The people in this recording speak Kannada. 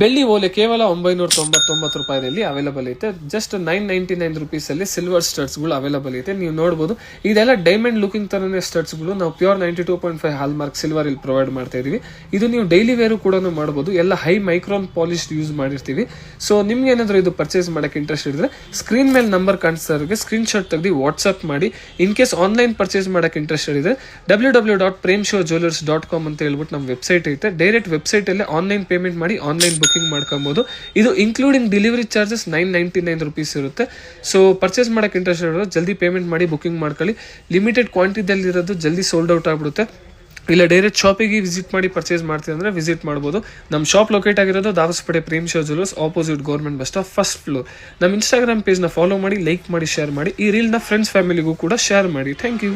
ಬೆಳ್ಳಿ ಓಲೆ ಕೇವಲ 999 ರೂಪಾಯಿನಲ್ಲಿ ಅವೈಲಬಲ್ ಐತೆ. ಜಸ್ಟ್ 999 ರುಪೀಸ್ ಅಲ್ಲಿ ಸಿಲ್ವರ್ ಸ್ಟಡ್ಸ್ಗಳು ಅವೈಲಬಲ್ ಐತೆ. ನೀವು ನೋಡಬಹುದು ಇದೆಲ್ಲ ಡೈಮಂಡ್ ಲುಕಿಂಗ್ ತರನೇ ಸ್ಟಡ್ಸ್ಗಳು. ನಾವು ಪ್ಯೂರ್ 92.5 ಹಾಲ್ ಮಾರ್ಕ್ ಸಿಲ್ವರ್ ಇಲ್ಲಿ ಪ್ರೊವೈಡ್ ಮಾಡ್ತಾ ಇದೀವಿ. ಇದು ನೀವು ಡೈಲಿ ವೇರು ಕೂಡ ಮಾಡಬಹುದು. ಎಲ್ಲ ಹೈ ಮೈಕ್ರಾನ್ ಪಾಲಿಶ್ ಯೂಸ್ ಮಾಡಿರ್ತೀವಿ. ಸೊ ನಿಮ್ಗೆ ಏನಾದ್ರು ಇದು ಪರ್ಚೇಸ್ ಮಾಡಕ್ಕೆ ಇಂಟ್ರೆಸ್ಟ್ ಇದ್ರೆ ಸ್ಕ್ರೀನ್ ಮೇಲೆ ನಂಬರ್ ಕಾಣಿಸ್ತಾ ಸ್ಕ್ರೀನ್ ಶಾಟ್ ತೆಗೆದು ವಾಟ್ಸ್ಆಪ್ ಮಾಡಿ. ಇನ್ ಕೇಸ್ ಆನ್ಲೈನ್ ಪರ್ಚೇಸ್ ಮಾಡಕ್ಕೆ ಇಂಟ್ರೆಸ್ಟ್ ಇದ್ರೆ www.premshowjewelers.com ಅಂತ ಹೇಳ್ಬಿಟ್ಟು ನಮ್ಮ ವೆಬ್ಸೈಟ್ ಐತೆ. ಡೈರೆಕ್ಟ್ ವೆಬ್ಸೈಟ್ ಅಲ್ಲೇ ಆನ್ಲೈನ್ ಪೇಮೆಂಟ್ ಮಾಡಿ ಆನ್ಲೈನ್ ಬುಕಿಂಗ್ ಮಾಡ್ಕೊಬಹುದು. ಇದು ಇನ್ಕ್ಲೂಡಿಂಗ್ ಡೆಲಿವರಿ ಚಾರ್ಜಸ್ 999 ರುಪೀಸ್ ಇರುತ್ತೆ. ಸೊ ಪರ್ಚೇಸ್ ಮಾಡಕ್ಕೆ ಇಂಟ್ರೆಸ್ಟ್ ಇರೋದು ಜಲ್ದಿ ಪೇಮೆಂಟ್ ಮಾಡಿ ಬುಕಿಂಗ್ ಮಾಡ್ಕೊಳ್ಳಿ. ಲಿಮಿಟೆಡ್ ಕ್ವಾಂಟಿಟಿಯಲ್ಲಿ ಇರೋದು ಜಲ್ದಿ ಸೋಲ್ಡ್ ಔಟ್ ಆಗ್ಬಿಡುತ್ತೆ. ಇಲ್ಲ ಡೈರೆಕ್ಟ್ ಶಾಪಿಗೆ ವಿಸಿಟ್ ಮಾಡಿ ಪರ್ಚೇಸ್ ಮಾಡ್ತೀವಿ ಅಂದ್ರೆ ವಿಸಿಟ್ ಮಾಡ್ಬೋದು. ನಮ್ಮ ಶಾಪ್ ಲೊಕೇಟ್ ಆಗಿರೋದು Dabaspete Prem show jewellers opposite government bus stop first floor. ನಮ್ಮ ಇನ್ಸ್ಟಾಗ್ರಾಮ್ ಪೇಜ್ನ ಫಾಲೋ ಮಾಡಿ, ಲೈಕ್ ಮಾಡಿ, ಶೇರ್ ಮಾಡಿ. ಈ ರೀಲ್ನ ಫ್ರೆಂಡ್ಸ್ ಫ್ಯಾಮಿಲಿಗೂ ಕೂಡ ಶೇರ್ ಮಾಡಿ. Thank you.